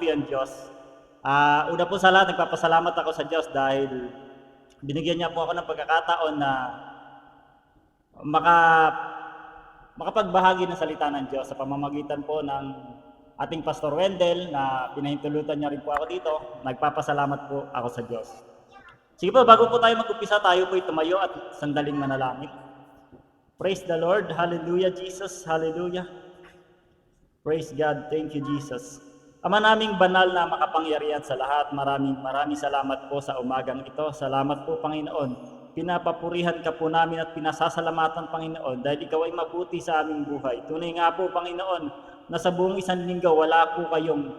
po yung Diyos. Una po sa lahat, nagpapasalamat ako sa Diyos dahil binigyan niya po ako ng pagkakataon na makapagbahagi ng salita ng Diyos sa pamamagitan po ng ating Pastor Wendell na pinahintulutan niya rin po ako dito. Nagpapasalamat po ako sa Diyos. Sige po, bago po tayo mag-umpisa, tayo po tumayo at sandaling manalangin. Praise the Lord. Hallelujah, Jesus. Hallelujah. Praise God. Thank you, Jesus. Ama naming banal na makapangyarihan sa lahat, maraming salamat po sa umagang ito. Salamat po, Panginoon. Pinapapurihan ka po namin at pinasasalamatan, Panginoon, dahil ikaw ay mabuti sa aming buhay. Tunay nga po, Panginoon, na sa buong isang linggo, wala po kayong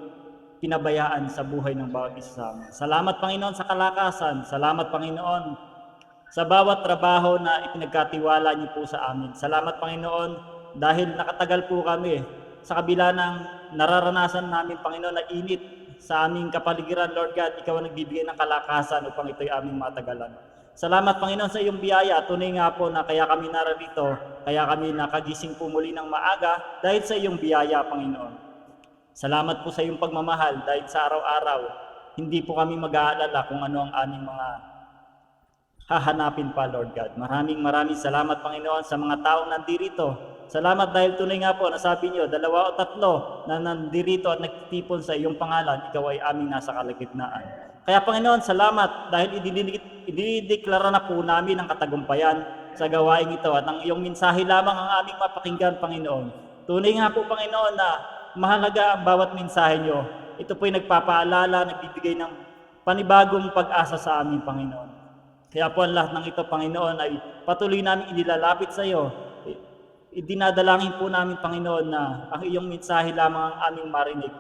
pinabayaan sa buhay ng bawat isa sa amin. Salamat, Panginoon, sa kalakasan. Salamat, Panginoon, sa bawat trabaho na ipinagkatiwala niyo po sa amin. Salamat, Panginoon, dahil nakatagal po kami sa kabila ng nararanasan namin, Panginoon, na init sa aming kapaligiran. Lord God, ikaw ang nagbibigay ng kalakasan upang ito'y aming matagalan. Salamat, Panginoon, sa iyong biyaya. Tunay nga po na kaya kami nararito, kaya kami nakagising po muli ng maaga dahil sa iyong biyaya, Panginoon. Salamat po sa iyong pagmamahal dahil sa araw-araw, hindi po kami mag-aalala kung ano ang aming mga hahanapin pa, Lord God. Maraming salamat, Panginoon, sa mga taong nandirito. Salamat dahil tunay nga po, nasabi niyo, 2 o 3 na nandirito at nagtitipon sa iyong pangalan, ikaw ay aming nasa kalagitnaan. Kaya, Panginoon, salamat dahil idinideklara na po namin ang katagumpayan sa gawain ito at ang iyong mensahe lamang ang aming mapakinggan, Panginoon. Tunay nga po, Panginoon, na mahalaga ang bawat mensahe niyo. Ito po'y nagpapaalala, nagbibigay ng panibagong pag-asa sa amin, Panginoon. Kaya po ang lahat ng ito, Panginoon, ay patuloy namin inilalapit sa iyo. Idinadalangin po namin, Panginoon, na ang iyong mensahe lamang ang aming marinig.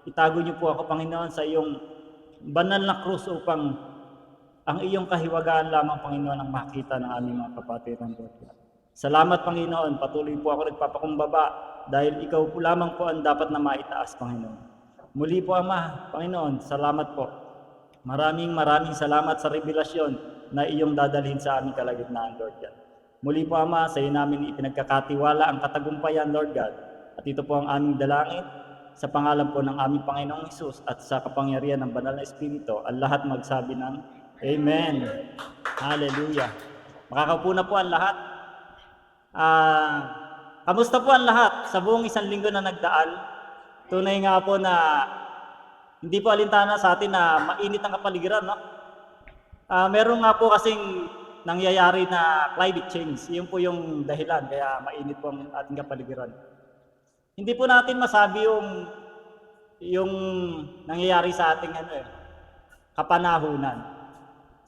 Itago niyo po ako, Panginoon, sa iyong banal na krus upang ang iyong kahiwagaan lamang, Panginoon, ang makita ng aming mga kapatiran. Salamat, Panginoon. Patuloy po ako nagpapakumbaba dahil ikaw po lamang po ang dapat na maitaas, Panginoon. Muli po, Ama, Panginoon, salamat po. Maraming salamat sa revelasyon na iyong dadalhin sa aming kalagitnaan, Lord God. Muli po, Ama, sa iyo namin ipinagkakatiwala ang katagumpayan, Lord God. At ito po ang aming dalangin sa pangalan po ng aming Panginoong Hesus at sa kapangyarihan ng Banal na Espiritu. Ang lahat magsabi ng Amen. Hallelujah. Makakaupo na po ang lahat. Kamusta po ang lahat sa buong isang linggo na nagdaan? Tunay nga po na hindi po alintana sa atin na mainit ang kapaligiran, no? Meron nga po kasing nangyayari na climate change. Yun po yung dahilan kaya mainit po ang ating kapaligiran. Hindi po natin masabi yung nangyayari sa ating kapanahunan.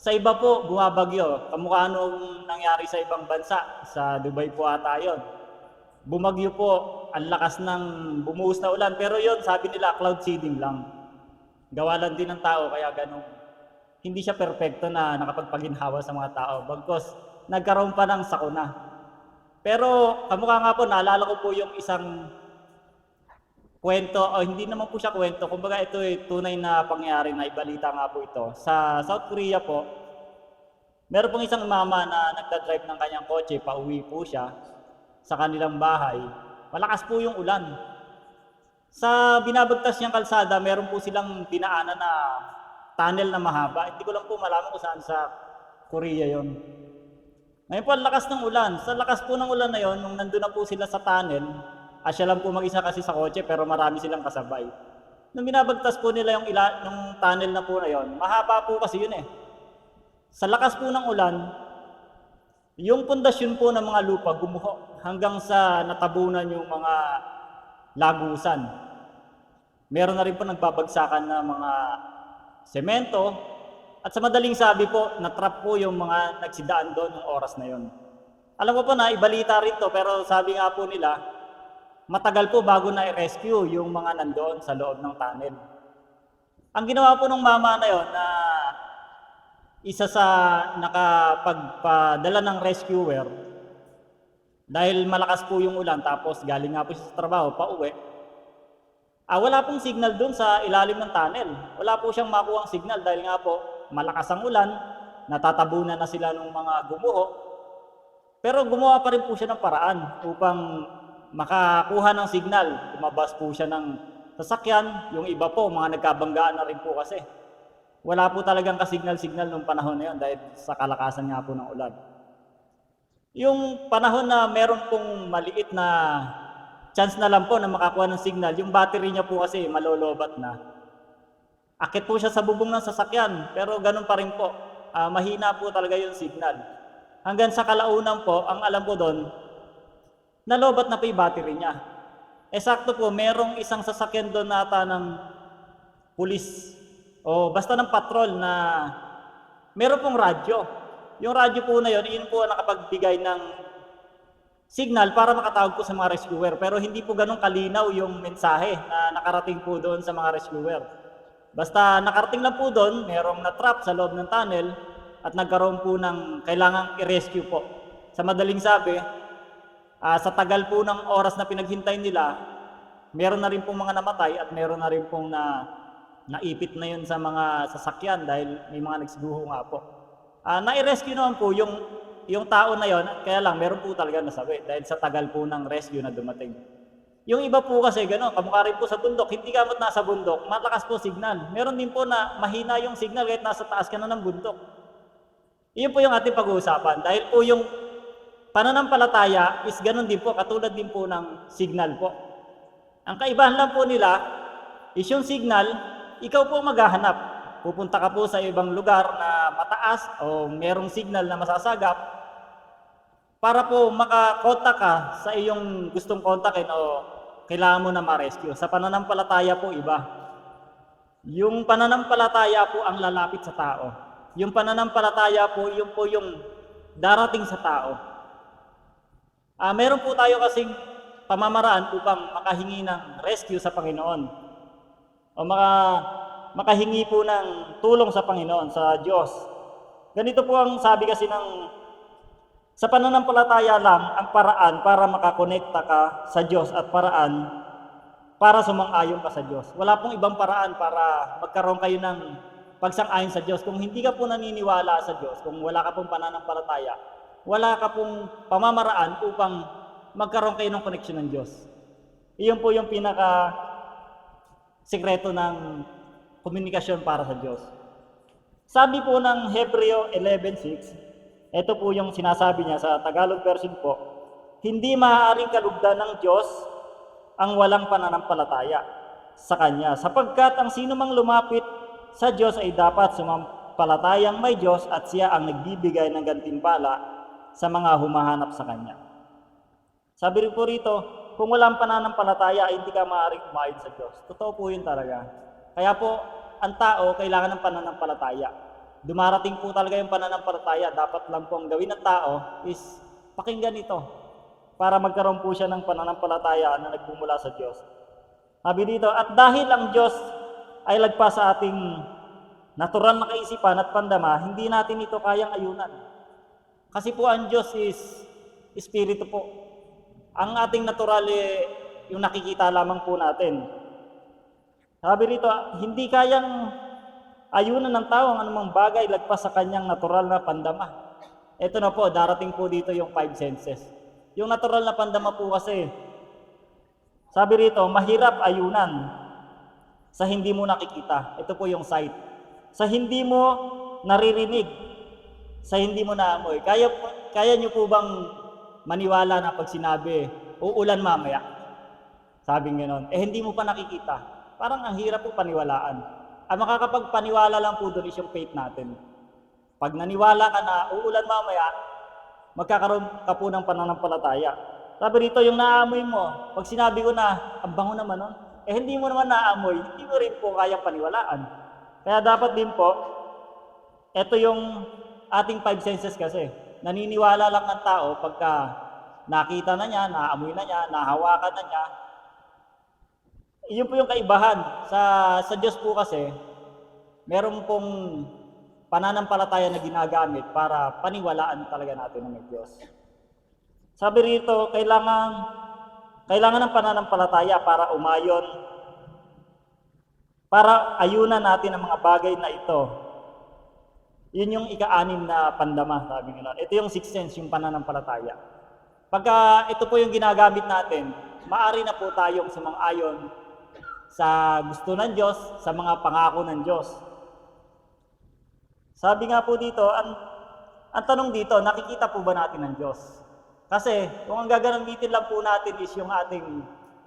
Sa iba po, bumabagyo. Kamukha nung nangyari sa ibang bansa. Sa Dubai po ata yun. Bumagyo po, ang lakas ng bumuhos na ulan. Pero yun, sabi nila, cloud seeding lang. Gawa lang din ng tao, kaya ganun. Hindi siya perpekto na nakapagpaginhawa sa mga tao. Bagkos, nagkaroon pa ng sakuna. Pero, kamukha nga po, naalala ko po yung isang kwento, o hindi naman po siya kwento, kumbaga ito ay tunay na pangyayari na ibalita nga po ito. Sa South Korea po, meron pong isang mama na nagdadrive ng kanyang kotse, pauwi po siya sa kanilang bahay. Malakas po yung ulan. Sa binabagtas niyang kalsada, meron po silang dinaanan na tunnel na mahaba. Hindi ko lang po malaman kung saan sa Korea yon. Ngayon po, ang lakas ng ulan. Sa lakas po ng ulan na yon, nung nandun na po sila sa tunnel, siya lang po mag-isa kasi sa kotse, pero marami silang kasabay. Nung binabagtas po nila yung tunnel na po na yon, mahaba po kasi yun eh. Sa lakas po ng ulan, yung pundasyon po ng mga lupa gumuho hanggang sa natabunan yung mga lagusan. Meron na rin po nagbabagsakan na mga semento, at sa madaling sabi po, natrap po yung mga nagsidaan doon ng oras na yon. Alam ko po na ibalita rin to, pero sabi nga po nila, matagal po bago na i-rescue yung mga nandoon sa loob ng tunnel. Ang ginawa po ng mama na yon na isa sa nakapagpadala ng rescuer, dahil malakas po yung ulan, tapos galing nga po siya sa trabaho, pauwi, wala pong signal doon sa ilalim ng tunnel. Wala po siyang makuhang signal dahil nga po malakas ang ulan, natatabunan na sila ng mga gumuho. Pero gumawa pa rin po siya ng paraan upang makakuha ng signal. Lumabas po siya ng sasakyan, yung iba po, mga nagkabanggaan na rin po kasi. Wala po talagang kasignal-signal nung panahon na yun dahil sa kalakasan nga po ng ulan. Yung panahon na meron pong maliit na chance na lang po na makakuha ng signal, yung battery niya po kasi malolobat na. Akit po siya sa bubong ng sasakyan, pero ganun pa rin po. Mahina po talaga yung signal. Hanggang sa kalaunan po, ang alam ko doon, nalobat na po yung battery niya. Sakto po, merong isang sasakyan doon nata ng pulis o basta ng patrol na meron pong radyo. Yung radyo po na yun po nakapagbigay ng signal para makatawag po sa mga rescuer. Pero hindi po ganun kalinaw yung mensahe na nakarating po doon sa mga rescuer. Basta nakarating lang po doon, merong na-trap sa loob ng tunnel at nagkaroon po ng kailangang i-rescue po. Sa madaling sabi, sa tagal po ng oras na pinaghintay nila, meron na rin pong mga namatay at meron na rin pong naipit na yun sa mga sasakyan dahil may mga nagsiguho nga po. Na-rescue naman po yung tao na yon, kaya lang meron po talaga nasabi dahil sa tagal po ng rescue na dumating. Yung iba po kasi gano'n, kamukha rin po sa bundok, hindi kamot nasa bundok, malakas po signal. Meron din po na mahina yung signal kahit nasa taas ka na ng bundok. Iyon po yung ating pag-uusapan dahil po yung pananampalataya is gano'n din po, katulad din po ng signal po. Ang kaibahan lang po nila is yung signal, ikaw po maghahanap. Pupunta ka po sa ibang lugar na mataas o merong signal na masasagap para po makakontak ka sa iyong gustong kontakin o kailangan mo na ma-rescue. Sa pananampalataya po iba. Yung pananampalataya po ang lalapit sa tao. Yung pananampalataya po, yun po yung darating sa tao. Meron po tayo kasing pamamaraan upang makahingi ng rescue sa Panginoon o makahingi po ng tulong sa Panginoon, sa Diyos. Ganito po ang sabi kasi sa pananampalataya lang ang paraan para makakonekta ka sa Diyos at paraan para sumang-ayon ka sa Diyos. Wala pong ibang paraan para magkaroon kayo ng pagsang-ayon sa Diyos. Kung hindi ka po naniniwala sa Diyos, kung wala ka pong pananampalataya, wala ka pong pamamaraan upang magkaroon kayo ng koneksyon ng Diyos. Iyon po yung pinaka-sikreto ng komunikasyon para sa Diyos. Sabi po ng Hebreo 11:6, ito po yung sinasabi niya sa Tagalog version po, hindi maaaring kalugdan ng Diyos ang walang pananampalataya sa Kanya, sapagkat ang sino mang lumapit sa Diyos ay dapat sumampalatayang may Diyos at siya ang nagbibigay ng gantimpala sa mga humahanap sa Kanya. Sabi rin po rito, kung walang pananampalataya ay hindi ka maaaring umayon sa Diyos. Totoo po yun talaga. Kaya po, ang tao kailangan ng pananampalataya. Dumarating po talaga yung pananampalataya. Dapat lang po ang gawin ng tao is pakinggan ito para magkaroon po siya ng pananampalataya na nagmumula sa Diyos. Sabi dito, at dahil ang Diyos ay lagpas sa ating natural na kaisipan at pandama, hindi natin ito kayang ayunan. Kasi po ang Diyos is Espiritu po. Ang ating natural yung nakikita lamang po natin. Sabi rito, hindi kayang ayunan ng tao ang anumang bagay lagpas sa kanyang natural na pandama. Ito na po, darating po dito yung 5 senses. Yung natural na pandama po kasi, sabi rito, mahirap ayunan sa hindi mo nakikita. Ito po yung sight. Sa hindi mo naririnig, sa hindi mo naamoy. Kaya nyo po bang maniwala na pag sinabi, uulan mamaya? Sabi gano'n. Hindi mo pa nakikita. Parang ang hirap po paniwalaan. Ang makakapagpaniwala lang po doon is yung faith natin. Pag naniwala ka na uulan mamaya, magkakaroon ka po ng pananampalataya. Sabi rito, yung naamoy mo, pag sinabi ko na, ang bango naman nun, hindi mo naman naamoy, hindi mo rin po kayang paniwalaan. Kaya dapat din po, ito yung ating 5 senses kasi. Naniniwala lang ng tao pagka nakita na niya, naamoy na niya, nahawakan na niya. Iyon po yung kaibahan. Sa Diyos po kasi, meron pong pananampalataya na ginagamit para paniwalaan talaga natin na may Diyos. Sabi rito, kailangan ng pananampalataya para umayon, para ayunan natin ang mga bagay na ito. Yun yung ika-6 na pandama, sabi nila. Ito yung 6th sense, yung pananampalataya. Pagka ito po yung ginagamit natin, maaari na po tayong sumang-ayon sa gusto ng Diyos, sa mga pangako ng Diyos. Sabi nga po dito, ang tanong dito, nakikita po ba natin ang Diyos? Kasi kung ang gagamitin lang po natin is yung ating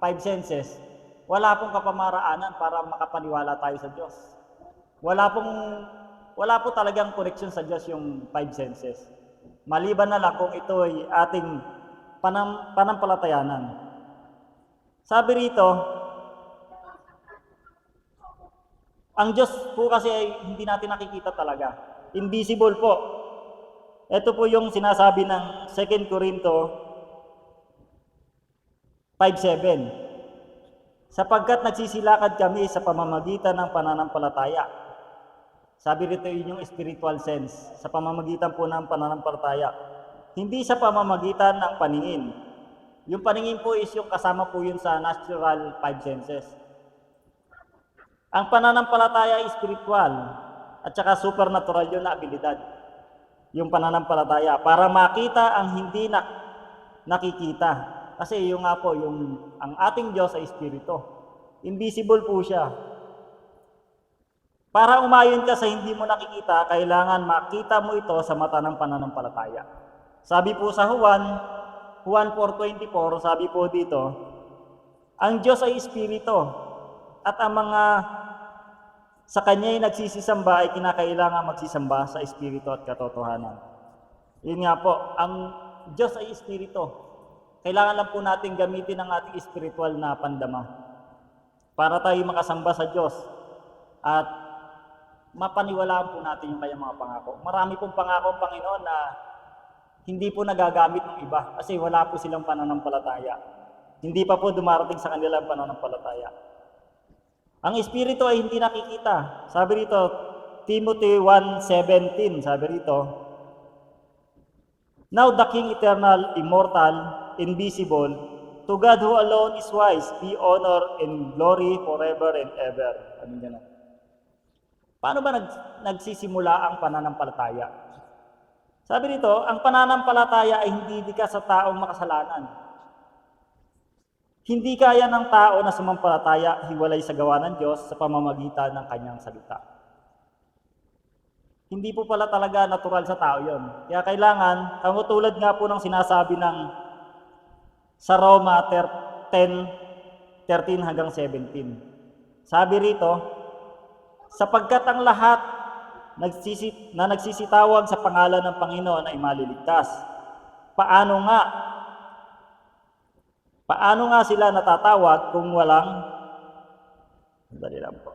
5 senses, wala pong kapamaraanan para makapaniwala tayo sa Diyos. Wala po talagang connection sa Diyos yung 5 senses. Maliban na lang kung ito ay ating panampalatayanan. Sabi rito, ang Diyos po kasi ay hindi natin nakikita talaga. Invisible po. Ito po yung sinasabi ng 2 Corinto 5:7. Sapagkat nagsisilakad kami sa pamamagitan ng pananampalataya. Sabi rito yun yung spiritual sense. Sa pamamagitan po ng pananampalataya. Hindi sa pamamagitan ng paningin. Yung paningin po is yung kasama po yun sa natural 5 senses. Ang pananampalataya ay spiritual at saka supernatural yun na abilidad. Yung pananampalataya para makita ang hindi nakikita. Kasi yung nga po, ang ating Diyos ay espiritu. Invisible po siya. Para umayon ka sa hindi mo nakikita, kailangan makita mo ito sa mata ng pananampalataya. Sabi po sa Juan 4:24, sabi po dito, ang Diyos ay espiritu at ang mga sa Kanya'y nagsisisamba ay kinakailangan magsisamba sa espiritu at katotohanan. Yun nga po, ang Diyos ay espiritu. Kailangan lang po natin gamitin ang ating spiritual na pandama para tayo makasamba sa Diyos at mapaniwalaan po natin yung kanyang mga pangako. Marami pong pangako ang Panginoon na hindi po nagagamit ng iba kasi wala po silang pananampalataya. Hindi pa po dumarating sa kanila ang pananampalataya. Ang espiritu ay hindi nakikita. Sabi rito, Timothy 1:17, sabi rito, now the King eternal, immortal, invisible, to God who alone is wise, be honor and glory forever and ever. Ano yan? Paano ba nagsisimula ang pananampalataya? Sabi rito, ang pananampalataya ay hindi ka sa taong makasalanan. Hindi kaya ng tao na sumampalataya hiwalay sa gawa ng Diyos sa pamamagitan ng kanyang salita. Hindi po pala talaga natural sa tao yon. Kaya kailangan, tulad nga po ng sinasabi sa Roma 10:13 hanggang 17. Sabi rito, sapagkat ang lahat na nagsisitawag sa pangalan ng Panginoon ay maliligtas. Paano nga sila natatawag kung walang dali lang po.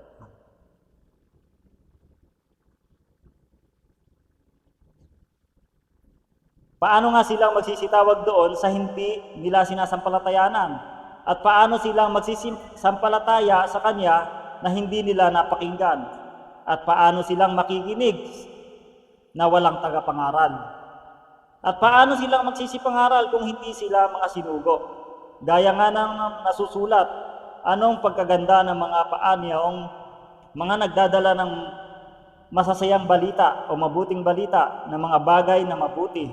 Paano nga silang magsisitawag doon sa hindi nila sinasampalatayanan? At paano silang magsisampalataya sa Kanya na hindi nila napakinggan? At paano silang makikinig na walang tagapangaral? At paano silang magsisipangaral kung hindi sila mga sinugo? Gaya nga ng nasusulat, anong pagkaganda ng mga paanyong mga nagdadala ng masasayang balita o mabuting balita ng mga bagay na mabuti.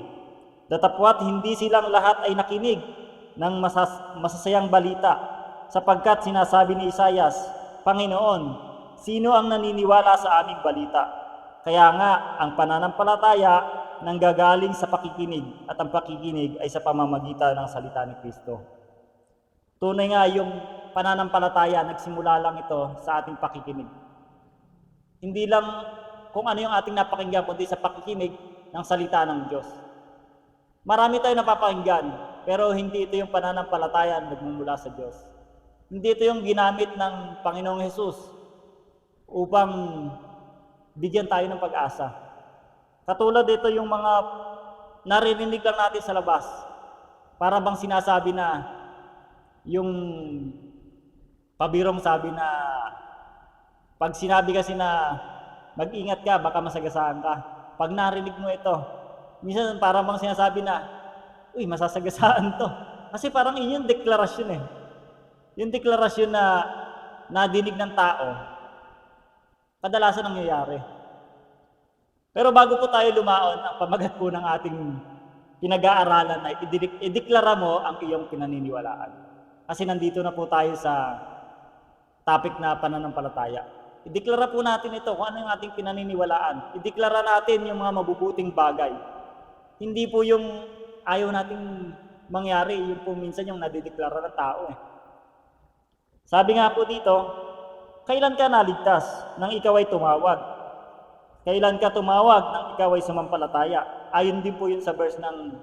Datapwat hindi silang lahat ay nakinig ng masasayang balita sapagkat sinasabi ni Isayas, Panginoon, sino ang naniniwala sa aming balita? Kaya nga, ang pananampalataya nanggagaling sa pakikinig at ang pakikinig ay sa pamamagitan ng salita ni Kristo. Tunay nga yung pananampalataya, nagsimula lang ito sa ating pakikinig. Hindi lang kung ano yung ating napakinggan, kundi sa pakikinig ng salita ng Diyos. Marami tayong napapakinggan, pero hindi ito yung pananampalataya na nagmumula sa Diyos. Hindi ito yung ginamit ng Panginoong Hesus upang bigyan tayo ng pag-asa. Katulad dito yung mga naririnig lang natin sa labas. Para bang sinasabi na yung pabirong sabi na pag sinabi kasi na mag-ingat ka, baka masagasaan ka. Pag narinig mo ito, minsan parang bang sinasabi na, uy, masasagasaan to. Kasi parang yun yung deklarasyon eh. Yung deklarasyon na nadinig ng tao, kadalasan nangyayari. Pero bago po tayo lumaon, ang pamagat po ng ating pinag-aaralan ay ideklara mo ang iyong pinaniniwalaan. Kasi nandito na po tayo sa topic na pananampalataya. Ideklara po natin ito kung ano yung ating pinaniniwalaan. Ideklara natin yung mga mabubuting bagay. Hindi po yung ayaw nating mangyari, yung po minsan yung nadideklara ng tao. Sabi nga po dito, kailan ka naligtas nang ikaw ay tumawag? Kailan ka tumawag nang ikaw ay sumampalataya? Ayon din po yun sa verse ng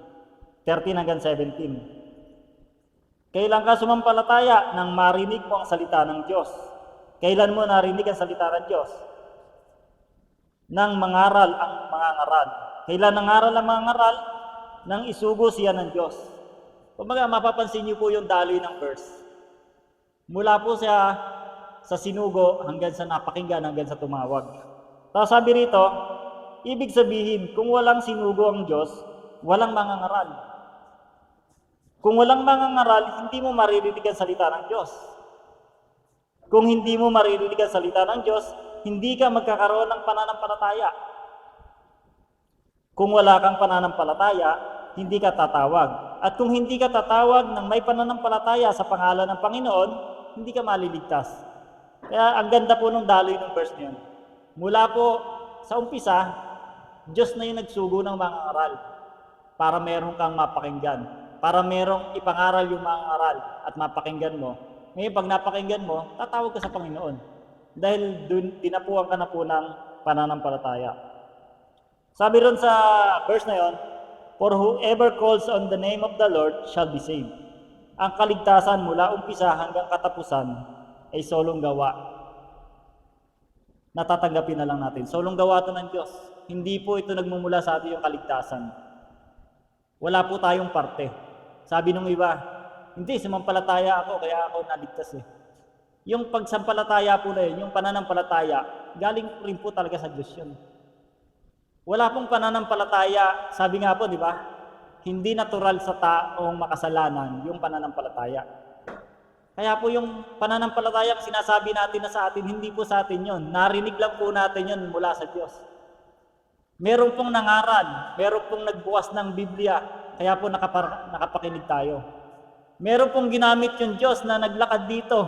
13 hanggang 17. Kailan ka sumampalataya nang marinig mo ang salita ng Diyos? Kailan mo narinig ang salita ng Diyos? Nang mangaral ang mga ngaral. Kailan nangaral ang mga ngaral? Nang isugo siya ng Diyos. Kumbaga, mapapansin niyo po yung daloy ng verse. Mula po siya sa sinugo hanggang sa napakinggan, hanggang sa tumawag. Tapos sabi rito, ibig sabihin, kung walang sinugo ang Diyos, walang mangangaral. Kung walang mangangaral, hindi mo maririnig ang salita ng Diyos. Kung hindi mo maririnig ang salita ng Diyos, hindi ka magkakaroon ng pananampalataya. Kung wala kang pananampalataya, hindi ka tatawag. At kung hindi ka tatawag ng may pananampalataya sa pangalan ng Panginoon, hindi ka maliligtas. Kaya ang ganda po ng daloy ng verse niyon. Mula po sa umpisa, Diyos na yung nagsugo ng mga aral para meron kang mapakinggan. Para merong ipangaral yung mga aral at mapakinggan mo. Ngayon, pag napakinggan mo, tatawag ka sa Panginoon. Dahil dun, dinapuan ka na po ng pananampalataya. Sabi ron sa verse na yon, for whoever calls on the name of the Lord shall be saved. Ang kaligtasan mula umpisa hanggang katapusan ay solong gawa. Natatanggapin na lang natin. Solong gawa ito ng Diyos. Hindi po ito nagmumula sa atin yung kaligtasan. Wala po tayong parte. Sabi nung iba, hindi, sumampalataya ako, kaya ako naligtas eh. Yung pagsampalataya po na yun, yung pananampalataya, galing rin po talaga sa Diyos yun. Wala pong pananampalataya, sabi nga po, di ba? Hindi natural sa taong makasalanan yung pananampalataya. Kaya po yung pananampalataya sinasabi natin na sa atin, hindi po sa atin yun. Narinig lang po natin yun mula sa Diyos. Meron pong nangaral, meron pong nagbukas ng Biblia, kaya po nakapakinig tayo. Meron pong ginamit yung Diyos na naglakad dito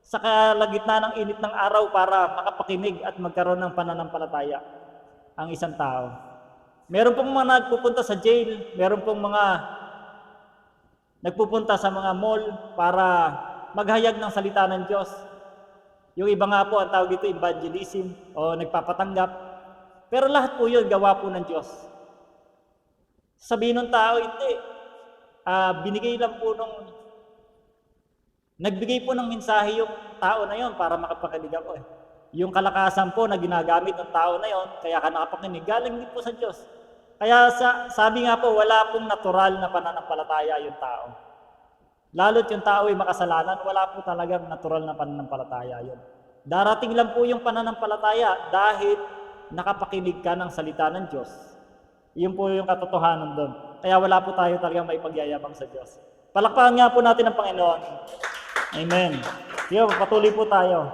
sa kalagitnaan ng init ng araw para makapakinig at magkaroon ng pananampalataya ang isang tao. Meron pong mga nagpupunta sa jail, meron pong mga nagpupunta sa mga mall para maghayag ng salita ng Diyos. Yung iba nga po, ang tawag dito evangelism o nagpapatanggap. Pero lahat po yun, gawa po ng Diyos. Sabihin ng tao, hindi. Binigay lang po nagbigay po ng mensahe yung tao na yon para makapakinig ako eh. Yung kalakasan po na ginagamit ng tao na yon, kaya ka nakapakinig, galing din po sa Diyos. Kaya sabi nga po, wala pong natural na pananampalataya yung tao. Lalo't yung tao ay makasalanan, wala po talagang natural na pananampalataya yun. Darating lang po yung pananampalataya dahil nakapakinig ka ng salita ng Diyos. Yun po yung katotohanan doon. Kaya wala po tayo talagang may pagyayabang sa Diyos. Palakpakan nga po natin ang Panginoon. Amen. Sige, patuloy po tayo.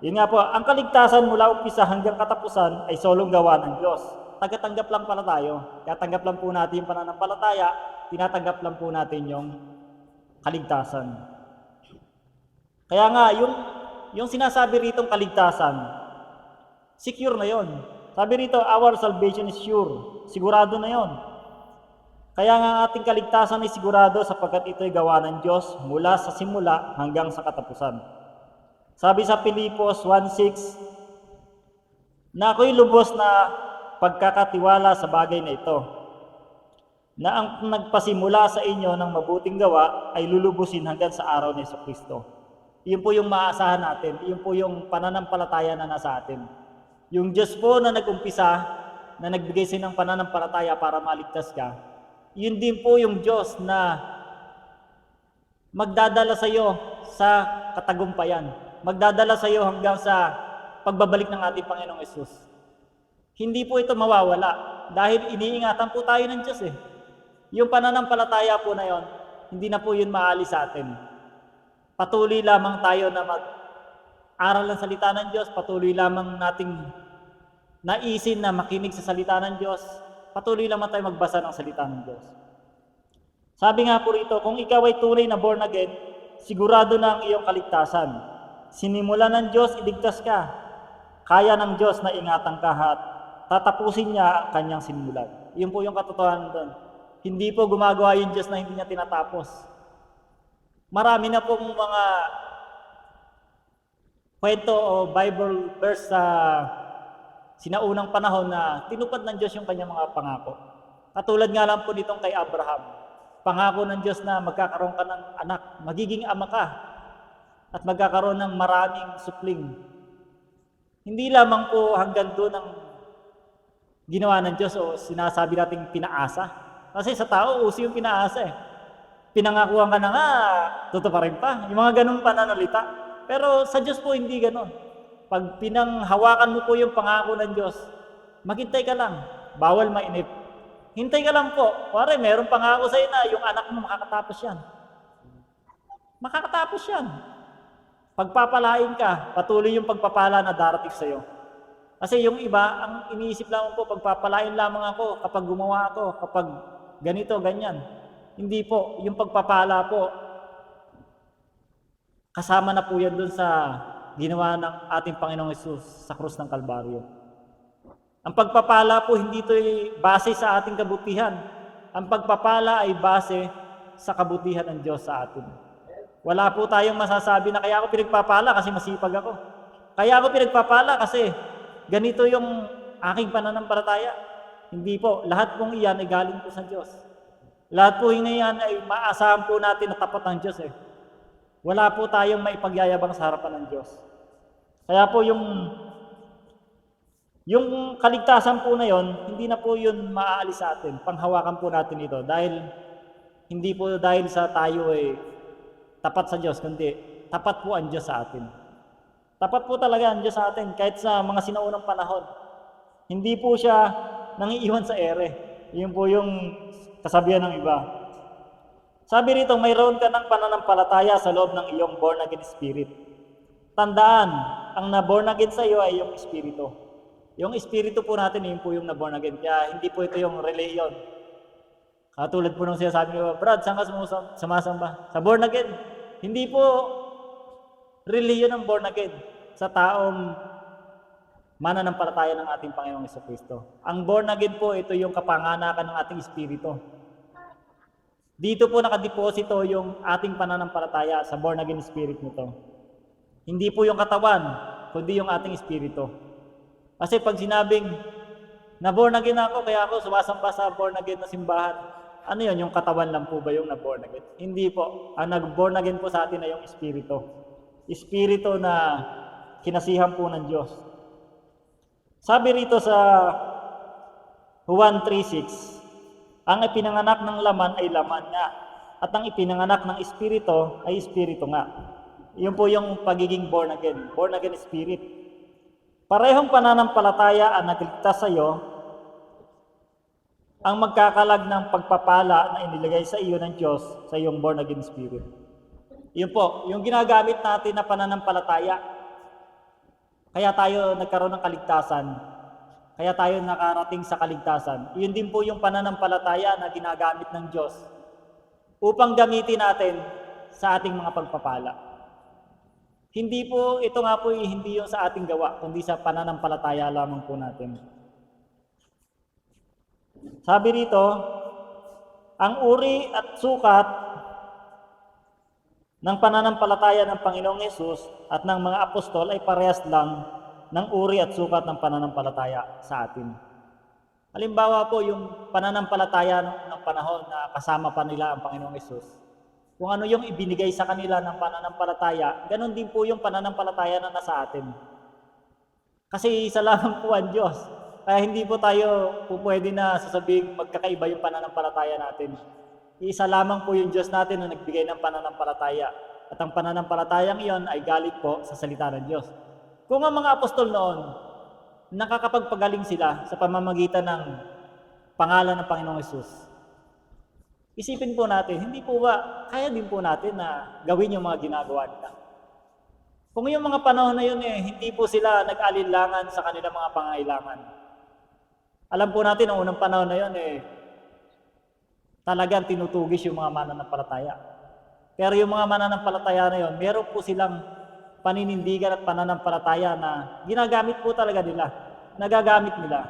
Yun nga po, ang kaligtasan mula umpisa hanggang katapusan ay solong gawa ng Diyos. Tagatanggap lang pala tayo. Kaya tanggap lang po natin yung pananampalataya, tinatanggap lang po natin yung kaligtasan. Kaya nga, yung sinasabi ritong kaligtasan, secure na yon. Sabi rito, our salvation is sure. Sigurado na yon. Kaya nga ang ating kaligtasan ay sigurado sapagkat ito ay gawa ng Diyos mula sa simula hanggang sa katapusan. Sabi sa Pilipos 1:6, na ako'y lubos na pagkakatiwala sa bagay na ito, na ang nagpasimula sa inyo ng mabuting gawa ay lulubusin hanggang sa araw ni Jesucristo. Iyon po yung maaasahan natin, iyon po yung pananampalataya na nasa atin. Yung Diyos po na nag-umpisa, na nagbigay sa ng pananampalataya para maligtas ka, yun din po yung Diyos na magdadala sa iyo sa katagumpayan. Magdadala sa iyo hanggang sa pagbabalik ng ating Panginoong Hesus. Hindi po ito mawawala dahil iniingatan po tayo ng Diyos eh. Yung pananampalataya po na yon, hindi na po yun maalis sa atin. Patuloy lamang tayo na mag-aral ng salita ng Diyos, patuloy lamang nating naisin na makinig sa salita ng Diyos, patuloy lamang tayo magbasa ng salita ng Diyos. Sabi nga po rito, kung ikaw ay tunay na born again, sigurado na ang iyong kaligtasan. Sinimulan ng Diyos, iligtas ka. Kaya ng Diyos na ingatan ka at tatapusin niya ang kanyang sinimulan. Yun po yung katotohanan doon. Hindi po gumagawa yung Diyos na hindi niya tinatapos. Marami na pong mga kwento o Bible verse sa sinaunang panahon na tinupad ng Diyos yung kanyang mga pangako. Katulad nga lang po nitong kay Abraham. Pangako ng Diyos na magkakaroon ka ng anak, magiging ama ka, at magkakaroon ng maraming supling. Hindi lamang po hanggang doon ang ginawa ng Diyos o sinasabi nating pinaasa. Kasi sa tao, uso yung pinaasa eh. Pinangakuan ka na nga, tutuparin pa. Yung mga ganun pananalita. Pero sa Diyos po hindi ganun. Pag pinanghawakan mo po yung pangako ng Diyos, maghintay ka lang. Bawal mainip. Hintay ka lang po. Pare, meron pangako sa'yo na yung anak mo makakatapos yan. Makakatapos yan. Pagpapalain ka, patuloy yung pagpapala na darating sa'yo. Kasi yung iba, ang iniisip lamang po, pagpapalain lamang ako kapag gumawa ako, kapag ganito, ganyan. Hindi po. Yung pagpapala po, kasama na po yan dun sa ginawa ng ating Panginoong Hesus sa krus ng Kalbaryo. Ang pagpapala po, hindi ito base sa ating kabutihan. Ang pagpapala ay base sa kabutihan ng Diyos sa atin. Wala po tayong masasabi na kaya ako pinagpapala kasi masipag ako. Kaya ako pinagpapala kasi ganito yung aking pananampalataya. Hindi po. Lahat pong iyan ay galing po sa Diyos. Lahat po iyan ay maasahan po natin na tapat ng Diyos eh. Wala po tayong maipagyayabang sa harapan ng Diyos. Kaya po yung kaligtasan po na yon, hindi na po yun maaalis sa atin. Panghawakan po natin ito dahil hindi po dahil sa tayo ay tapat sa Diyos, kundi tapat po ang Diyos sa atin. Tapat po talaga ang Diyos sa atin kahit sa mga sinaunang panahon. Hindi po siya nangiiwan sa ere. Yun po yung kasabihan ng iba. Sabi rito, mayroon ka ng pananampalataya sa loob ng iyong born again spirit. Tandaan, ang na-born again sa iyo ay yung espiritu. Yung espiritu po natin, yun po yung na-born again. Kaya hindi po ito yung religion. Katulad po nung sinasabi niyo, Brad, saan ka sumasamba? Sa born again. Hindi po religion ang born again sa taong mananampalataya ng ating Panginoong Jesucristo. Ang born again po, ito yung kapanganakan ng ating espiritu. Dito po nakadeposito yung ating pananampalataya sa born again spirit nito. Hindi po yung katawan, kundi yung ating espiritu. Kasi pag sinabing, na born again ako, kaya ako sumasamba sa born again na simbahan, ano yun, yung katawan lang po ba yung na born again? Hindi po. Ang nag-born again po sa atin ay yung espiritu. Espiritu na kinasihan po ng Diyos. Sabi rito sa Juan 3:6, ang ipinanganak ng laman ay laman nga, at ang ipinanganak ng espiritu ay espiritu nga. Yun po yung pagiging born again spirit. Parehong pananampalataya ang nagligtas sa iyo, ang magkakalag ng pagpapala na inilagay sa iyo ng Diyos sa iyong born again spirit. Yun po, yung ginagamit natin na pananampalataya. Kaya tayo nagkaroon ng kaligtasan. Kaya tayo nakarating sa kaligtasan. Yun din po yung pananampalataya na ginagamit ng Diyos upang gamitin natin sa ating mga pagpapala. Hindi po, ito nga po hindi yung sa ating gawa, kundi sa pananampalataya lamang po natin. Sabi rito, ang uri at sukat ng pananampalataya ng Panginoong Hesus at ng mga apostol ay parehas lang ng uri at sukat ng pananampalataya sa atin. Halimbawa po, yung pananampalataya ng panahon na kasama pa nila ang Panginoong Hesus. Kung ano yung ibinigay sa kanila ng pananampalataya, ganun din po yung pananampalataya na nasa atin. Kasi isa lamang po ang Diyos. Kaya hindi po tayo pwede na sasabing magkakaiba yung pananampalataya natin. Isa lamang po yung Diyos natin na nagbigay ng pananampalataya. At ang pananampalatayang iyon ay galing po sa salita ng Diyos. Kung ang mga apostol noon, nakakapagpagaling sila sa pamamagitan ng pangalan ng Panginoong Hesus, isipin po natin, hindi po ba, kaya din po natin na gawin yung mga ginagawa nila. Kung yung mga panahon na yun hindi po sila nag-alinlangan sa kanilang mga pangailangan. Alam po natin, ang unang panahon na yun talagang tinutugis yung mga mananampalataya. Pero yung mga mananampalataya na yun, meron po silang paninindigan at pananampalataya na ginagamit po talaga nila, nagagamit nila.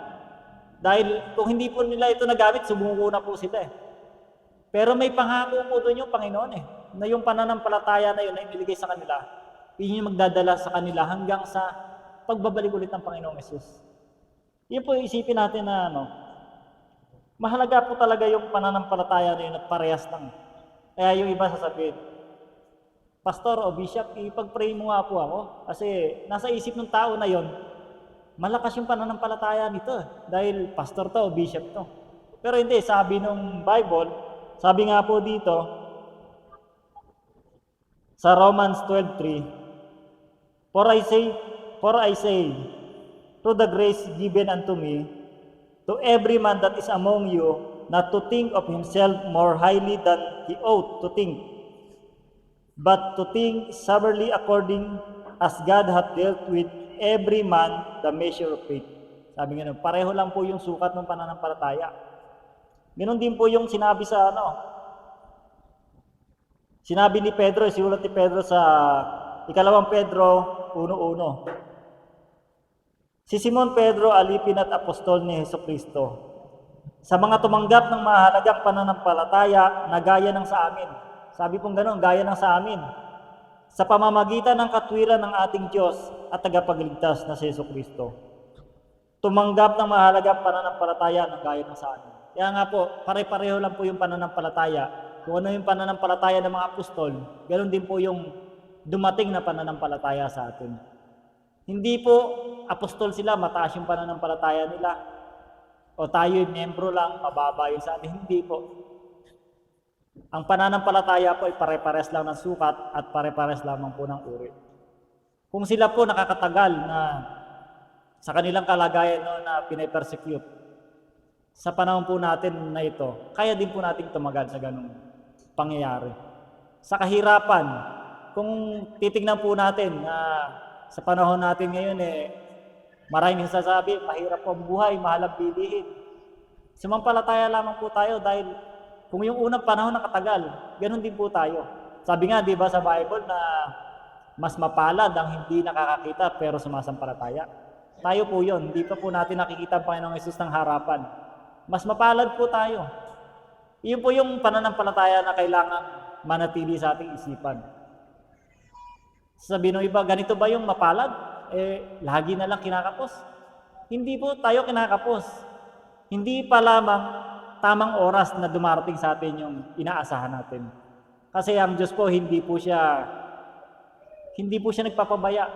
Dahil kung hindi po nila ito nagamit, sumuko na po sila eh. Pero may pangako po doon yung Panginoon eh, na yung pananampalataya na yun na iniligay sa kanila, yun yung magdadala sa kanila hanggang sa pagbabalik ulit ng Panginoong Yesus. Yun po isipin natin na mahalaga po talaga yung pananampalataya na yun at parehas lang. Kaya yung iba sasabihin, Pastor o Bishop, ipag-pray mo nga po ako kasi nasa isip ng tao na yon, malakas yung pananampalataya nito dahil pastor to o bishop to. Pero hindi, sabi ng Bible, sabi nga po dito sa Romans 12:3, For I say, to the grace given unto me, to every man that is among you, not to think of himself more highly than he ought to think, but to think soberly according as God hath dealt with every man the measure of faith. Sabi nga, pareho lang po yung sukat ng pananampalataya. Ganon din po yung sinabi sa sinabi ni Pedro, sinulat ni Pedro sa 2 Pedro 1:1. Si Simon Pedro, alipin at apostol ni Jesucristo, sa mga tumanggap ng mahalagang pananampalataya na gaya ng sa amin. Sabi pong gano'n, gaya ng sa amin. Sa pamamagitan ng katwiran ng ating Diyos at tagapagligtas na si Jesucristo. Tumanggap ng mahalagang pananampalataya na gaya ng sa amin. Kaya nga po, pare-pareho lang po yung pananampalataya. Kung ano yung pananampalataya ng mga apostol, ganoon din po yung dumating na pananampalataya sa atin. Hindi po apostol sila, mataas yung pananampalataya nila. O tayo'y membro lang, mababa yun sa atin. Hindi po. Ang pananampalataya po ay pare-pares lang ng sukat at pare-pares lamang po ng uri. Kung sila po nakakatagal na sa kanilang kalagayan na pinapersecute, sa panahon po natin na ito, kaya din po nating tumagal sa ganung pangyayari. Sa kahirapan, kung titignan po natin na sa panahon natin ngayon maraming sasabi, mahirap po ang buhay, mahal ang bilihin. Sumampalataya lamang po tayo dahil kung yung unang panahon nakatagal, ganun din po tayo. Sabi nga, di ba sa Bible na mas mapalad ang hindi nakakakita pero sumasampalataya. Tayo po yun, hindi pa po natin nakikita ang Panginoong Yesus ng harapan. Mas mapalad po tayo. Iyon po yung pananampalataya na kailangan manatili sa ating isipan. Sabi ng iba, ganito ba yung mapalad? Lagi na lang kinakapos. Hindi po tayo kinakapos. Hindi pa lamang tamang oras na dumarating sa atin yung inaasahan natin. Kasi ang Diyos po hindi po siya nagpapabaya.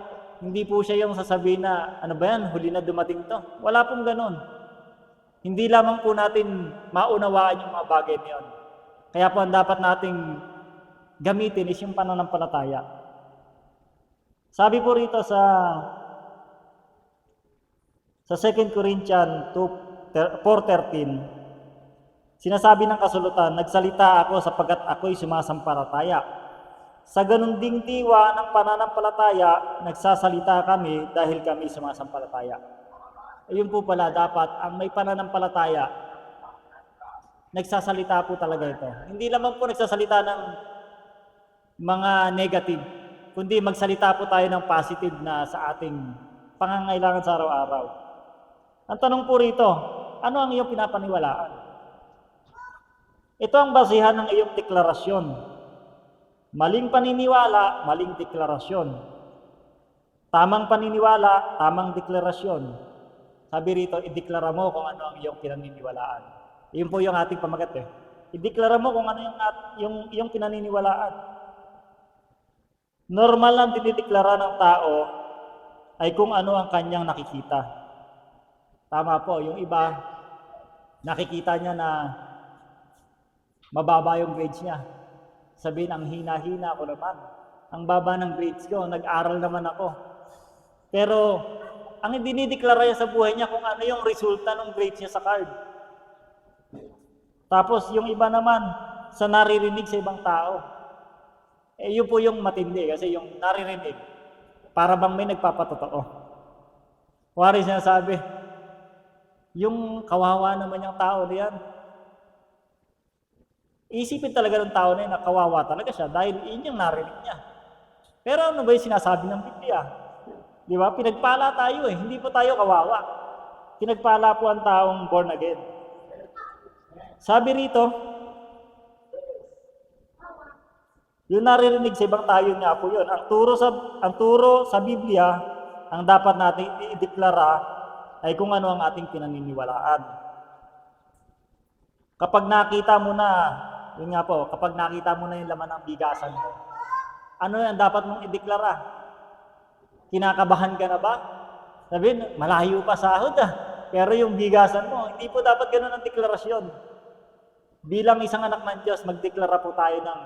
Hindi po siya yung sasabihin na, ano ba yan, huli na dumating to. Wala pong ganon. Hindi lamang po natin maunawaan yung mga bagay niyon. Kaya po ang dapat nating gamitin is yung pananampalataya. Sabi po rito sa 2 Corinthians 4:13, sinasabi ng kasulatan, nagsalita ako sapagkat ako'y sumasampalataya. Sa ganun ding diwa ng pananampalataya, nagsasalita kami dahil kami sumasampalataya. Ayun po pala, dapat ang may pananampalataya, nagsasalita po talaga ito. Hindi lamang po nagsasalita ng mga negative, kundi magsalita po tayo ng positive na sa ating pangangailangan sa araw-araw. Ang tanong po rito, ano ang iyong pinapaniwalaan? Ito ang basihan ng iyong deklarasyon. Maling paniniwala, maling deklarasyon. Tamang paniniwala, tamang deklarasyon. Sabi rito, ideklara mo kung ano ang iyong pinaniniwalaan. Iyon po yung ating pamagat Ideklara mo kung ano yung iyong pinaniniwalaan. Normal lang dinideklara ng tao ay kung ano ang kanyang nakikita. Tama po, yung iba, nakikita niya na mababa yung grades niya. Sabihin, ang hina-hina ako naman. Ang baba ng grades ko, nag-aral naman ako. Pero, ang dinideklara niya sa buhay niya kung ano yung resulta ng grades niya sa card. Tapos, yung iba naman, sa naririnig sa ibang tao. Yun po yung matindi kasi yung naririnig, para bang may nagpapatotoo. Kuwari sinasabi, yung kawawa naman yung tao na yan. Isipin talaga ng tao na yun na kawawa talaga siya dahil yun yung narinig niya. Pero ano ba yung sinasabi ng Biblia? Di ba? Pinagpala tayo hindi po tayo kawawa. Pinagpala po ang taong born again. Sabi rito, yung naririnig sa ibang tayo nga po yun. Ang turo sa Biblia, ang dapat natin i-deklara ay kung ano ang ating pinaniniwalaan. Kapag nakita mo na, yun nga po, kapag nakita mo na yung laman ng bigasan mo, ano yan dapat mong ideklara? Kinakabahan ka na ba? Sabihin, malayo pa sahod pero yung bigasan mo, hindi po dapat ganun ang deklarasyon. Bilang isang anak ng Diyos, magdeklara po tayo ng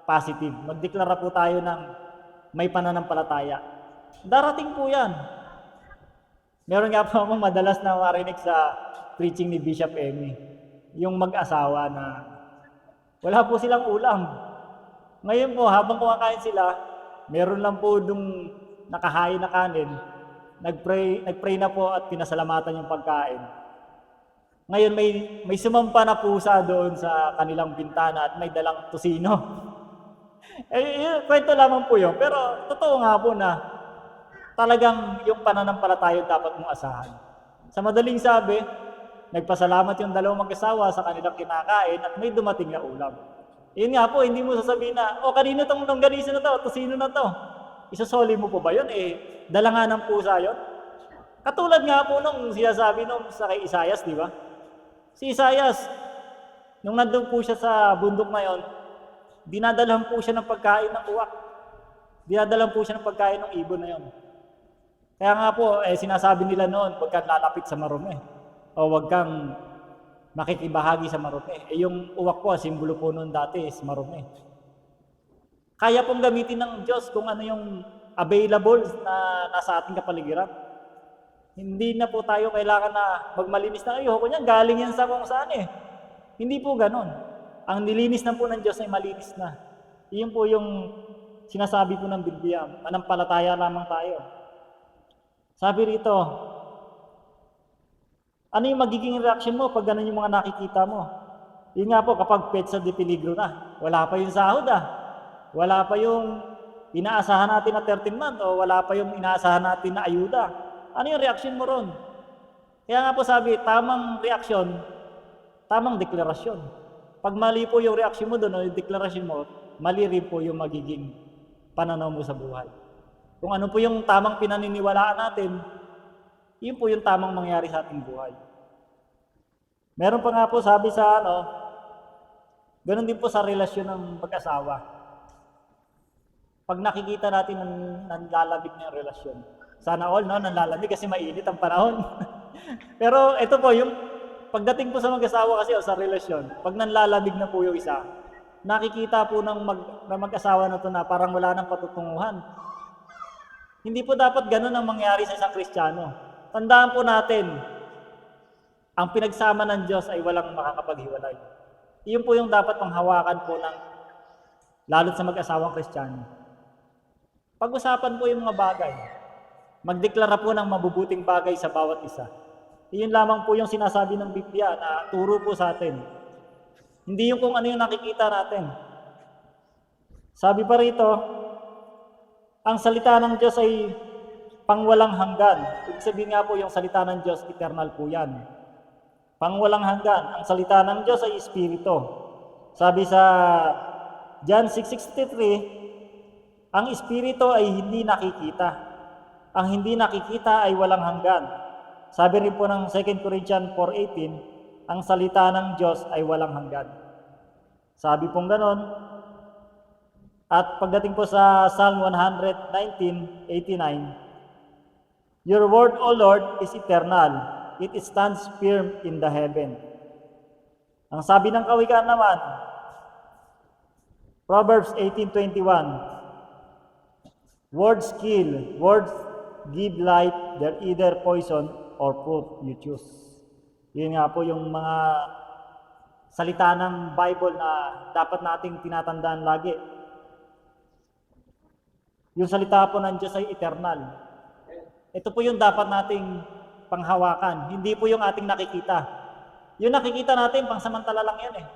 positive. Magdeklara po tayo ng may pananampalataya. Darating po yan. Meron nga po akong madalas na marinig sa preaching ni Bishop Emmy. Yung mag-asawa na wala po silang ulam. Ngayon po, habang kumakain sila, meron lang po dung nakahain na kanin. Nagpray na po at pinasalamatan yung pagkain. Ngayon may sumampa na pusa doon sa kanilang bintana at may dalang tusino. Kwento lamang po yun. Pero totoo nga po na talagang yung pananampalataya dapat mong asahan. Sa madaling sabi, nagpasalamat yung dalawang mag-asawa sa kanilang kinakain at may dumating na ulam. Yun nga po, hindi mo sasabihin na, kanino tong longganisa na to, tusino na to. Isasoli mo po ba yun? Dala nga ng pusa yun. Katulad nga po nung sinasabi nung sa kay Isaias, di ba? Si Isaias, nung nandun po siya sa bundok na yon, dinadalhan po siya ng pagkain ng uwak. Dinadalhan po siya ng pagkain ng ibon na yon. Kaya nga po, sinasabi nila noon, huwag kang lalapit sa marumi. O huwag kang makikibahagi sa marumi. Yung uwak po, simbolo po noon dati is marumi. Kaya pong gamitin ng Diyos kung ano yung available na nasa ating kapaligiran. Hindi na po tayo kailangan na magmalinis na, ayoko niyan, galing yan sa kung saan Hindi po ganon. Ang nilinis na po ng Diyos ay malinis na. Iyon po yung sinasabi po ng Biblia, manampalataya lamang tayo. Sabi rito, ano yung magiging reaction mo pag ganun yung mga nakikita mo? Yun nga po, kapag petsa de peligro na, wala pa yung sahod wala pa yung inaasahan natin na 13 month o wala pa yung inaasahan natin na ayuda. Ano yung reaction mo ron? Kaya nga po sabi, tamang reaksyon, tamang deklarasyon. Pag mali po yung reaksyon mo doon o yung deklarasyon mo, mali rin po yung magiging pananaw mo sa buhay. Kung ano po yung tamang pinaniniwalaan natin, yun po yung tamang mangyari sa ating buhay. Meron pa nga po sabi sa ganun din po sa relasyon ng mag-asawa. Pag nakikita natin nanlalamig na yung relasyon, sana all, nanlalamig kasi mainit ang panahon. Pero ito po, yung pagdating po sa mag-asawa kasi sa relasyon, pag nanlalamig na po yung isa, nakikita po ng mag-asawa na to na parang wala nang patutunguhan. Hindi po dapat ganun ang mangyari sa isang Kristiyano. Tandaan po natin, ang pinagsama ng Diyos ay walang makakapaghiwalay. Iyon po yung dapat panghawakan po ng lalo't sa mag-asawang Kristiyano. Pag-usapan po yung mga bagay. Magdeklara po ng mabubuting bagay sa bawat isa. Iyon lamang po yung sinasabi ng Biblia na turo po sa atin. Hindi yung kung ano yung nakikita natin. Sabi pa rito, ang salita ng Diyos ay pangwalang hanggan. Ibig sabihin nga po yung salita ng Diyos, eternal po yan. Pangwalang hanggan. Ang salita ng Diyos ay Espiritu. Sabi sa John 6:63, ang Espiritu ay hindi nakikita. Ang hindi nakikita ay walang hanggan. Sabi rin po ng 2 Corinthians 4:18, ang salita ng Diyos ay walang hanggan. Sabi pong ganon. At pagdating po sa Psalm 119:89, your word, O Lord, is eternal. It stands firm in the heaven. Ang sabi ng Kawikaan naman, Proverbs 18:21, words kill, words give life, they're either poison or fruit you choose. Yun nga po yung mga salita ng Bible na dapat nating tinatandaan lagi. Yung salita po ng Diyos ay eternal. Ito po yung dapat nating panghawakan, hindi po yung ating nakikita. Yung nakikita natin, pangsamantala lang yan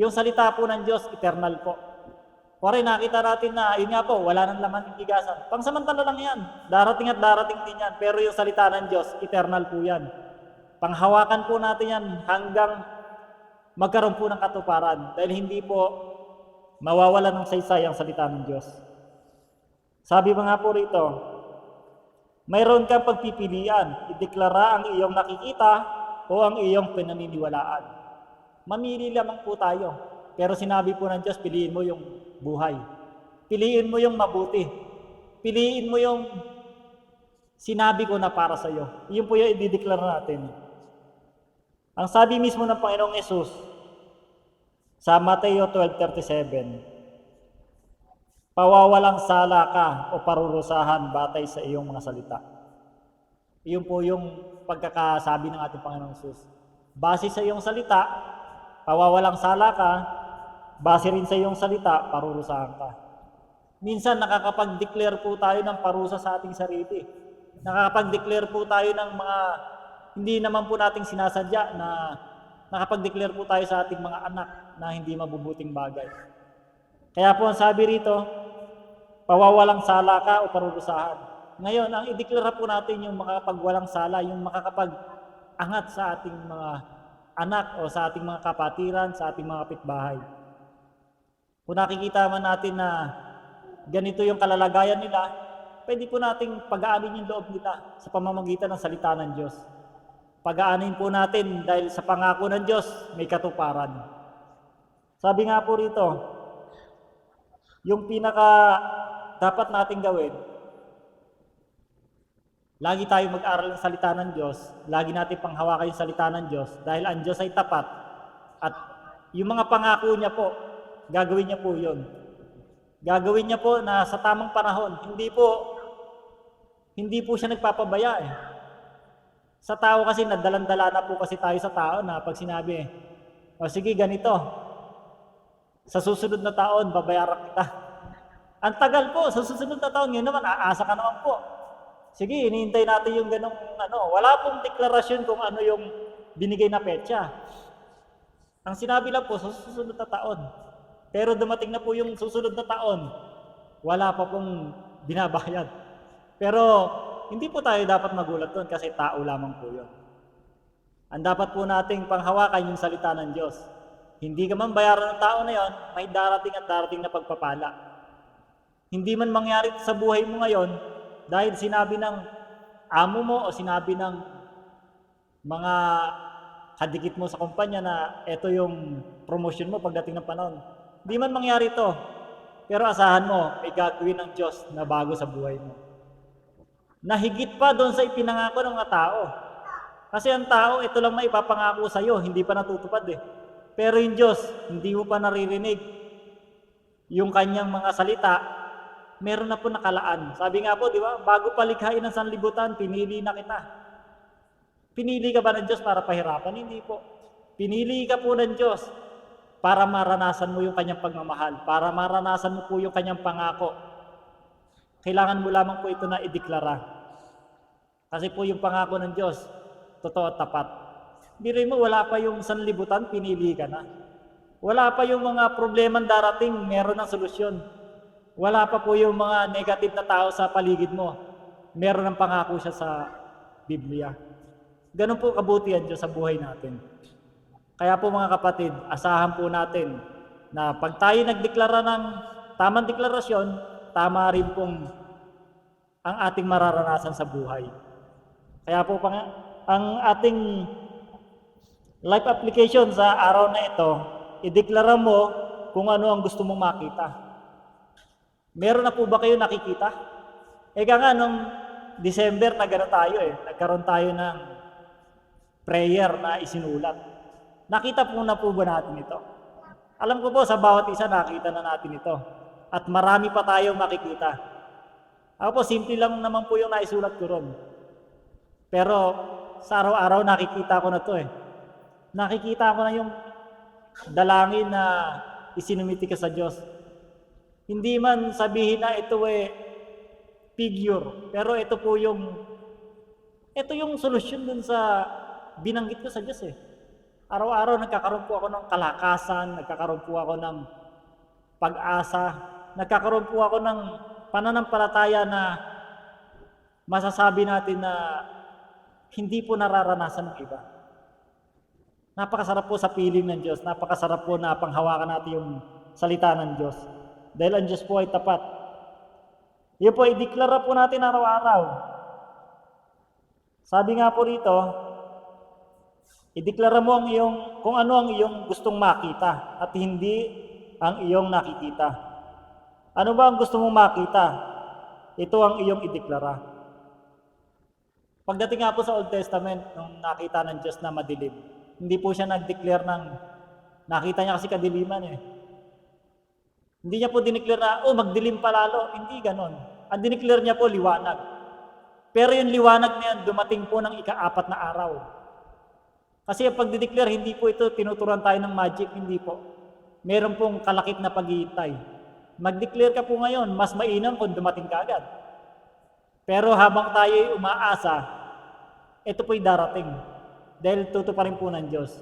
Yung salita po ng Diyos, eternal po. Kuwari nakita natin na, yun nga po, wala nang laman ng bigasan. Pangsamantala lang yan. Darating at darating din yan. Pero yung salita ng Diyos, eternal po yan. Panghawakan po natin yan hanggang magkaroon po ng katuparan. Dahil hindi po mawawala ng saysay ang salita ng Diyos. Sabi ba nga po rito, mayroon kang pagpipilian, ideklara ang iyong nakikita o ang iyong pinaniniwalaan. Mamili lamang po tayo. Pero sinabi po ng Diyos, piliin mo yung buhay. Piliin mo yung mabuti. Piliin mo yung sinabi ko na para sa iyo. Iyon po yung idideklara natin. Ang sabi mismo ng Panginoong Yesus sa Mateo 12:37, pawawalang sala ka o parurusahan batay sa iyong mga salita. Iyon po yung pagkakasabi ng ating Panginoong Yesus. Base sa iyong salita, pawawalang sala ka, base rin sa iyong salita, parurusahan ka. Minsan nakakapag-declare po tayo ng parusa sa ating sarili. Nakakapag-declare po tayo ng mga hindi naman po nating sinasadya na nakapag-declare po tayo sa ating mga anak na hindi mabubuting bagay. Kaya po ang sabi rito, pawawalang sala ka o parurusahan. Ngayon, ang ideklara po natin yung makakapagwalang sala, yung makakapag-angat sa ating mga anak o sa ating mga kapatiran, sa ating mga kapitbahay. Kung nakikita man natin na ganito yung kalalagayan nila, pwede po nating pag-aanin yung loob nila sa pamamagitan ng salita ng Diyos. Pag-aanin po natin dahil sa pangako ng Diyos, may katuparan. Sabi nga po rito, yung pinaka dapat nating gawin, lagi tayo mag-aral ng salita ng Diyos, lagi natin panghawakan yung salita ng Diyos dahil ang Diyos ay tapat at yung mga pangako niya po, gagawin niya po yun. Gagawin niya po na sa tamang panahon. Hindi po siya nagpapabaya eh. Sa tao kasi, nadalandala na po kasi tayo sa tao na pag sinabi, o sige ganito, sa susunod na taon, babayaran kita. Ang tagal po, sa susunod na taon, yun naman, aasa ka naman po. Sige, hinihintay natin yung ganong, wala pong deklarasyon kung ano yung binigay na petsa. Ang sinabi lang po, sa susunod na taon. Pero dumating na po yung susunod na taon, wala pa pong binabayad. Pero hindi po tayo dapat magulat doon kasi tao lamang po yun. Ang dapat po nating panghawakan yung salita ng Diyos. Hindi ka man bayaran ng tao na yon, may darating at darating na pagpapala. Hindi man mangyari sa buhay mo ngayon dahil sinabi ng amo mo o sinabi ng mga kadikit mo sa kumpanya na ito yung promotion mo pagdating ng panahon. Hindi man mangyari ito, pero asahan mo, may gagawin ng Diyos na bago sa buhay mo. Nahigit pa doon sa ipinangako ng mga tao. Kasi ang tao, ito lang may ipapangako sa iyo, hindi pa natutupad eh. Pero yung Diyos, hindi mo pa naririnig yung kanyang mga salita, meron na po nakalaan. Sabi nga po, di ba, bago palikhain ng sanlibutan, pinili na kita. Pinili ka ba ng Diyos para pahirapan? Hindi po. Pinili ka po ng Diyos para maranasan mo yung kanyang pagmamahal, para maranasan mo po yung kanyang pangako. Kailangan mo lamang po ito na ideklara. Kasi po yung pangako ng Diyos, totoo at tapat. Biruin mo, wala pa yung sanlibutan, pinili ka na. Wala pa yung mga problemang darating, meron ng solusyon. Wala pa po yung mga negative na tao sa paligid mo, meron ng pangako siya sa Biblia. Ganun po kabuti ang Diyos sa buhay natin. Kaya po mga kapatid, asahan po natin na pag tayo nagdeklara ng tamang deklarasyon, tama rin pong ang ating mararanasan sa buhay. Kaya po ang ating life application sa araw na ito, ideklara mo kung ano ang gusto mong makita. Meron na po ba kayo nakikita? Eka nga, nung December na gano'n tayo nagkaroon tayo ng prayer na isinulat. Nakita po na po ba natin ito? Alam ko po, sa bawat isa nakita na natin ito. At marami pa tayong makikita. Ako po, simple lang naman po yung naisulat ko ron. Pero sa araw-araw nakikita ko na to Nakikita ko na yung dalangin na isinumiti ka sa Diyos. Hindi man sabihin na ito figure, pero ito yung solusyon dun sa binanggit ko sa Diyos Araw-araw nagkakaroon po ako ng kalakasan, nagkakaroon po ako ng pag-asa. Nagkakaroon po ako ng pananampalataya na masasabi natin na hindi po nararanasan ng iba. Napakasarap po sa piling ng Diyos. Napakasarap po na panghawakan natin yung salita ng Diyos. Dahil ang Diyos po ay tapat. Yun po, ideklara po natin araw-araw. Sabi nga po rito, ideklara mo kung ano ang iyong gustong makita at hindi ang iyong nakikita. Ano ba ang gusto mong makita? Ito ang iyong ideklara. Pagdating nga po sa Old Testament, nung nakita ng Diyos na madilim, hindi po siya nag-declare ng, nakita niya kasi kadiliman eh. Hindi niya po dineclare na, magdilim pa lalo. Hindi ganon. Ang dineclare niya po, liwanag. Pero yung liwanag na yan, dumating po ng ika-4 na araw. Kasi yung pagdideclare, hindi po ito tinuturuan tayo ng magic, hindi po. Meron pong kalakip na paghihintay. Mag-declare ka po ngayon, mas mainam kung dumating ka agad. Pero habang tayo umaasa, ito po'y darating. Dahil tutuparin po ng Diyos.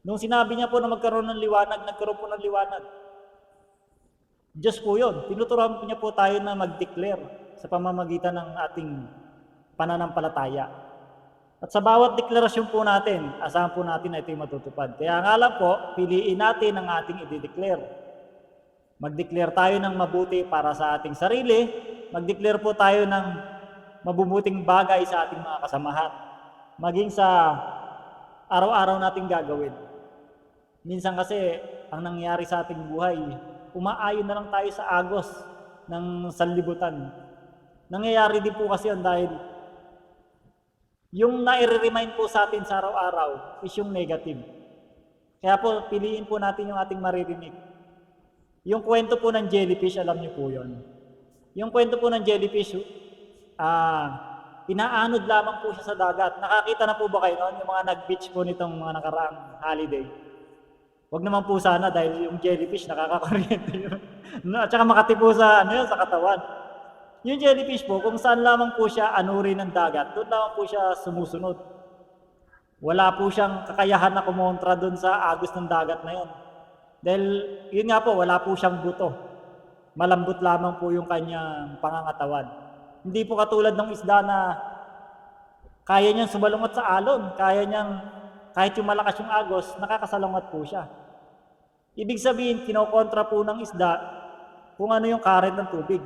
Nung sinabi niya po na magkaroon ng liwanag, nagkaroon po ng liwanag. Diyos po yun. Tinuturuan niya po tayo na mag-declare sa pamamagitan ng ating pananampalataya. At sa bawat deklarasyon po natin, asahan po natin na ito'y matutupad. Kaya nga lang po, piliin natin ang ating i-declare. Mag-declare tayo ng mabuti para sa ating sarili. Mag-declare po tayo ng mabubuting bagay sa ating mga kasamahan. Maging sa araw-araw nating gagawin. Minsan kasi, ang nangyari sa ating buhay, umaayon na lang tayo sa agos ng sanlibutan. Nangyayari din po kasi yan dahil yung nai-remind po sa atin sa araw-araw is yung negative. Kaya po, piliin po natin yung ating maririnig. Yung kwento po ng jellyfish, alam niyo po yun. Yung kwento po ng jellyfish, inaanod lamang po siya sa dagat. Nakakita na po ba kayo noon? Yung mga nag-beach po nitong mga nakaraang holiday. Huwag naman po sana dahil yung jellyfish nakakakuryente yun. At saka makati po sa katawan. Yung jellyfish po, kung saan lamang po siya anurin ng dagat, doon lamang po siya sumusunod. Wala po siyang kakayahan na kumontra doon sa agos ng dagat na yun. Dahil yun nga po, wala po siyang buto. Malambot lamang po yung kanyang pangangatawan. Hindi po katulad ng isda na kaya niyang sumalungat sa alon, kahit yung malakas yung agos, nakakasalungat po siya. Ibig sabihin, kinokontra po ng isda kung ano yung current ng tubig.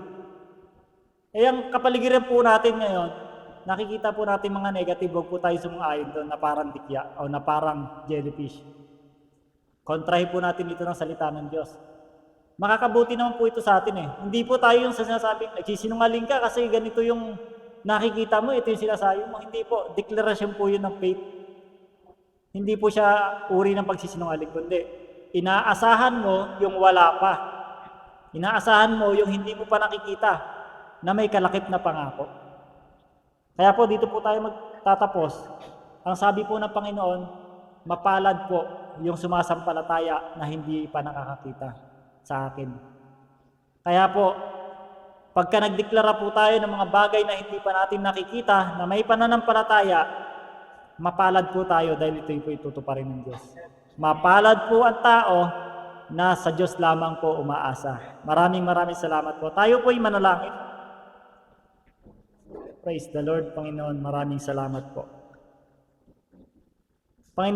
Ang kapaligiran po natin ngayon, nakikita po natin mga negative, huwag po tayo sumang-ayon doon na parang dikya o na parang jellyfish. Kontrahin po natin ito ng salita ng Diyos. Makakabuti naman po ito sa atin eh. Hindi po tayo yung sinasabing, nagsisinungaling ka kasi ganito yung nakikita mo, ito yung sinasabi mo. Hindi po, deklarasyon po yun ng faith. Hindi po siya uri ng pagsisinungaling, kundi inaasahan mo yung wala pa. Inaasahan mo yung hindi mo pa nakikita na may kalakip na pangako. Kaya po dito po tayo magtatapos. Ang sabi po ng Panginoon, mapalad po yung sumasampalataya na hindi pa nakakakita sa akin. Kaya po, pagka nagdeklara po tayo ng mga bagay na hindi pa natin nakikita, na may pananampalataya, mapalad po tayo dahil ito'y po itutuparin ng Diyos. Mapalad po ang tao na sa Diyos lamang po umaasa. Maraming salamat po. Tayo po'y manalangin. Praise the Lord, Panginoon. Maraming salamat po. Panginoon,